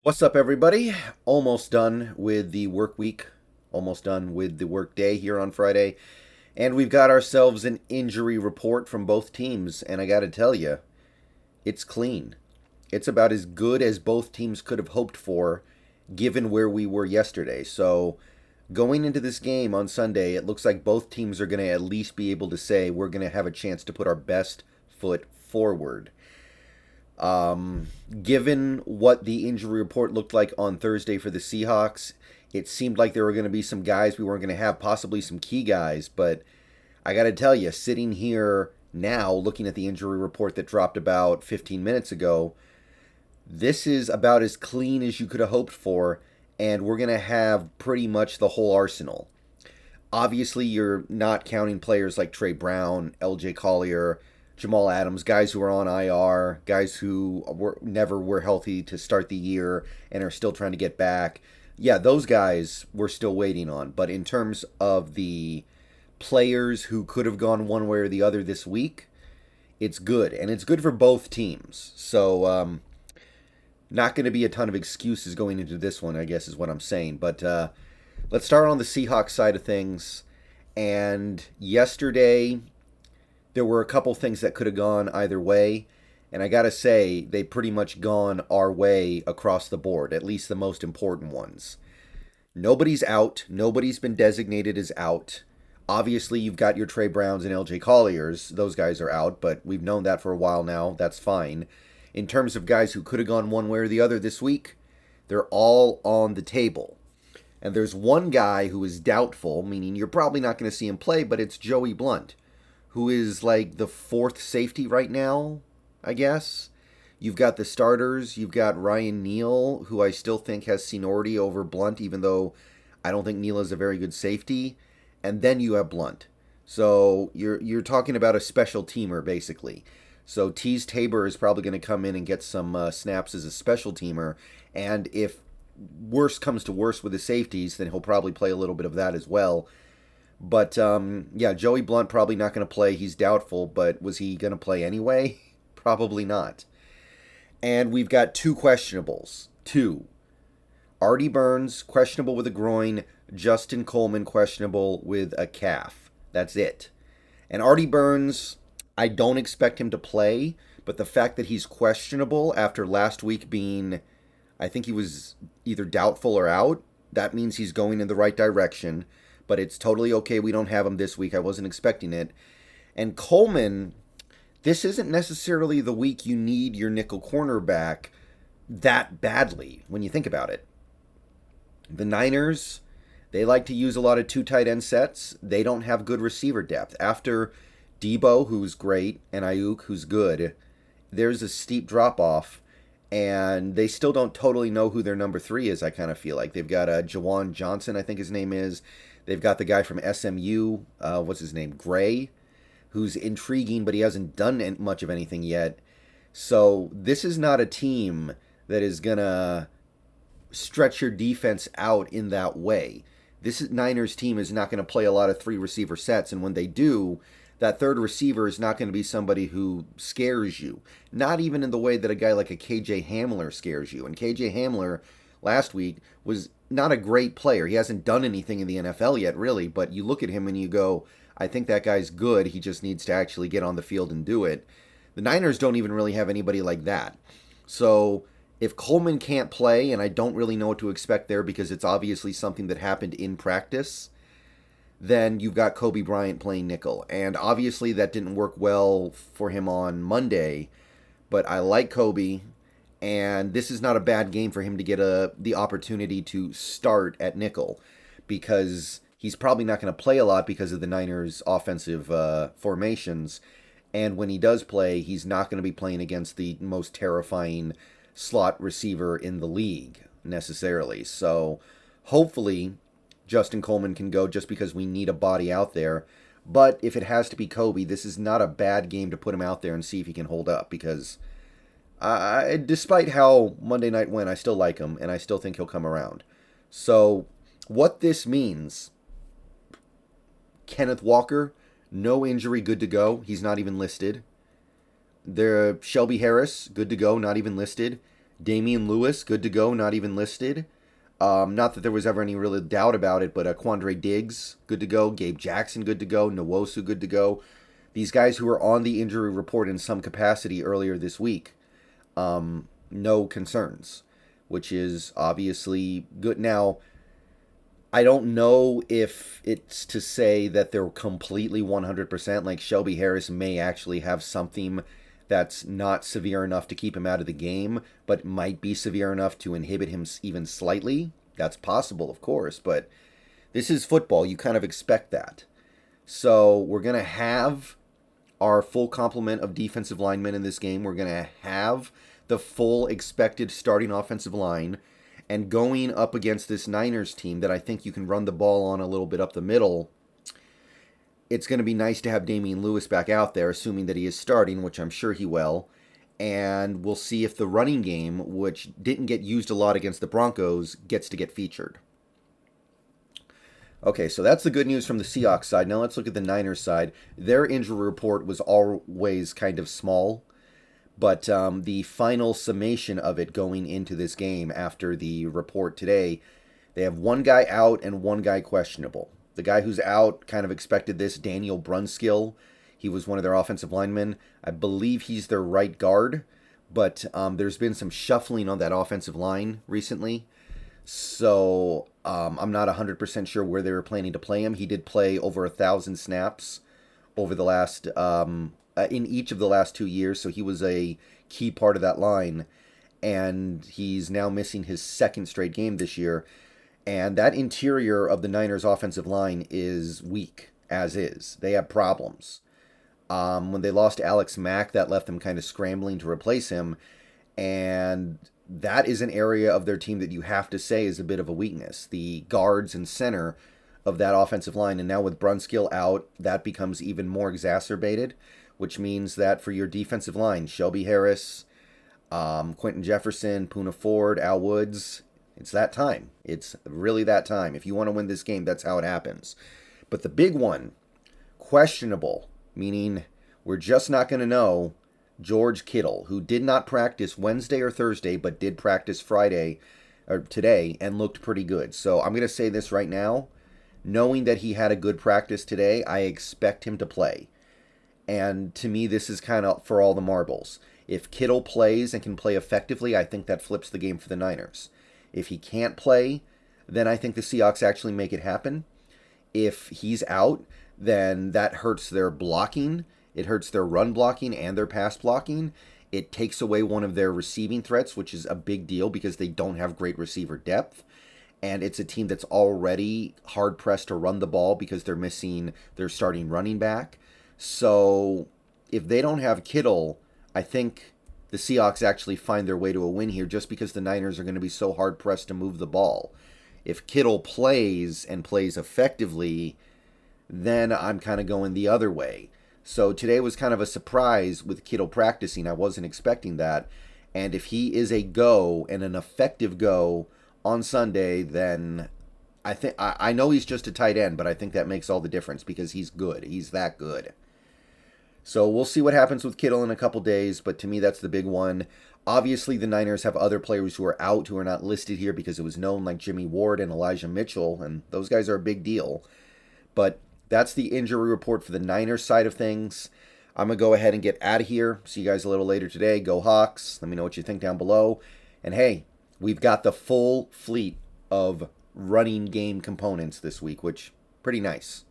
What's up, everybody? Almost done with the work week, almost done with the work day here on Friday, and we've got ourselves an injury report from both teams, and I gotta tell you, it's clean. It's about as good as both teams could have hoped for, given where we were yesterday. So, going into this game on Sunday, it looks like both teams are going to at least be able to say we're going to have a chance to put our best foot forward. Given what the injury report looked like on Thursday for the Seahawks, it seemed like there were going to be some guys we weren't going to have, possibly some key guys. But I got to tell you, sitting here now looking at the injury report that dropped about 15 minutes ago, this is about as clean as you could have hoped for, and we're going to have pretty much the whole arsenal. Obviously, you're not counting players like Trey Brown, LJ Collier, Jamal Adams, guys who are on IR, guys who never were healthy to start the year and are still trying to get back. Yeah, those guys we're still waiting on. But in terms of the players who could have gone one way or the other this week, it's good. And it's good for both teams. So, not going to be a ton of excuses going into this one, I guess is what I'm saying. But let's start on the Seahawks side of things. And yesterday, there were a couple things that could have gone either way. And I got to say, they pretty much gone our way across the board, at least the most important ones. Nobody's out. Nobody's been designated as out. Obviously, you've got your Trey Browns and LJ Colliers. Those guys are out, but we've known that for a while now. That's fine. In terms of guys who could have gone one way or the other this week, they're all on the table. And there's one guy who is doubtful, meaning you're probably not going to see him play, but it's Joey Blount, who is like the fourth safety right now, I guess. You've got the starters. You've got Ryan Neal, who I still think has seniority over Blount, even though I don't think Neal is a very good safety. And then you have Blount. So you're talking about a special teamer, basically. So Tease Tabor is probably going to come in and get some snaps as a special teamer. And if worse comes to worse with the safeties, then he'll probably play a little bit of that as well. But yeah, Joey Blount probably not going to play. He's doubtful, but was he going to play anyway? Probably not. And we've got two questionables. Two. Artie Burns, questionable with a groin. Justin Coleman, questionable with a calf. That's it. And Artie Burns, I don't expect him to play, but the fact that he's questionable after last week being, I think he was either doubtful or out, that means he's going in the right direction. But it's totally okay we don't have him this week. I wasn't expecting it. And Coleman, this isn't necessarily the week you need your nickel cornerback that badly when you think about it. The Niners, they like to use a lot of two tight end sets. They don't have good receiver depth. After Debo, who's great, and Ayuk, who's good, there's a steep drop-off, and they still don't totally know who their number three is, I kind of feel like. They've got Jawan Johnson, I think his name is. They've got the guy from SMU, what's his name, Gray, who's intriguing, but he hasn't done much of anything yet. So this is not a team that is going to stretch your defense out in that way. This Niners team is not going to play a lot of three receiver sets, and when they do, that third receiver is not going to be somebody who scares you. Not even in the way that a guy like a KJ Hamler scares you. And KJ Hamler last week was not a great player. He hasn't done anything in the NFL yet, really, but you look at him and you go, I think that guy's good. He just needs to actually get on the field and do it. The Niners don't even really have anybody like that. So if Coleman can't play, and I don't really know what to expect there because it's obviously something that happened in practice, then you've got Kobe Bryant playing nickel. And obviously that didn't work well for him on Monday, but I like Kobe, and this is not a bad game for him to get the opportunity to start at nickel, because he's probably not going to play a lot because of the Niners' offensive formations. And when he does play, he's not going to be playing against the most terrifying slot receiver in the league, necessarily. So hopefully Justin Coleman can go just because we need a body out there. But if it has to be Kobe, this is not a bad game to put him out there and see if he can hold up, because despite how Monday night went, I still like him, and I still think he'll come around. So what this means, Kenneth Walker, no injury, good to go. He's not even listed. Shelby Harris, good to go, not even listed. Damian Lewis, good to go, not even listed. Not that there was ever any real doubt about it, but Quandre Diggs, good to go. Gabe Jackson, good to go. Nwosu, good to go. These guys who were on the injury report in some capacity earlier this week, no concerns, which is obviously good. Now, I don't know if it's to say that they're completely 100%. Like Shelby Harris may actually have something that's not severe enough to keep him out of the game, but might be severe enough to inhibit him even slightly. That's possible, of course, but this is football. You kind of expect that. So we're going to have our full complement of defensive linemen in this game. We're going to have the full expected starting offensive line. And going up against this Niners team that I think you can run the ball on a little bit up the middle, it's going to be nice to have Damian Lewis back out there, assuming that he is starting, which I'm sure he will. And we'll see if the running game, which didn't get used a lot against the Broncos, gets to get featured. Okay, so that's the good news from the Seahawks side. Now let's look at the Niners side. Their injury report was always kind of small. But the final summation of it going into this game after the report today, they have one guy out and one guy questionable. The guy who's out kind of expected this, Daniel Brunskill. He was one of their offensive linemen. I believe he's their right guard, but there's been some shuffling on that offensive line recently. So I'm not 100% sure where they were planning to play him. He did play over 1,000 snaps over the last... in each of the last 2 years, so he was a key part of that line, and he's now missing his second straight game this year, and that interior of the Niners' offensive line is weak, as is. They have problems. When they lost Alex Mack, that left them kind of scrambling to replace him, and that is an area of their team that you have to say is a bit of a weakness. The guards and center of that offensive line, and now with Brunskill out, that becomes even more exacerbated, which means that for your defensive line, Shelby Harris, Quentin Jefferson, Poona Ford, Al Woods, it's that time. It's really that time. If you want to win this game, that's how it happens. But the big one, questionable, meaning we're just not going to know, George Kittle, who did not practice Wednesday or Thursday, but did practice Friday or today and looked pretty good. So I'm going to say this right now. Knowing that he had a good practice today, I expect him to play. And to me, this is kind of for all the marbles. If Kittle plays and can play effectively, I think that flips the game for the Niners. If he can't play, then I think the Seahawks actually make it happen. If he's out, then that hurts their blocking. It hurts their run blocking and their pass blocking. It takes away one of their receiving threats, which is a big deal because they don't have great receiver depth. And it's a team that's already hard-pressed to run the ball because they're missing their starting running back. So if they don't have Kittle, I think the Seahawks actually find their way to a win here just because the Niners are going to be so hard-pressed to move the ball. If Kittle plays and plays effectively, then I'm kind of going the other way. So today was kind of a surprise with Kittle practicing. I wasn't expecting that. And if he is a go and an effective go on Sunday, then I know he's just a tight end, but I think that makes all the difference because he's good. He's that good. So we'll see what happens with Kittle in a couple days, but to me that's the big one. Obviously the Niners have other players who are out who are not listed here because it was known, like Jimmy Ward and Elijah Mitchell, and those guys are a big deal. But that's the injury report for the Niners side of things. I'm going to go ahead and get out of here. See you guys a little later today. Go Hawks. Let me know what you think down below. And hey, we've got the full fleet of running game components this week, which pretty nice.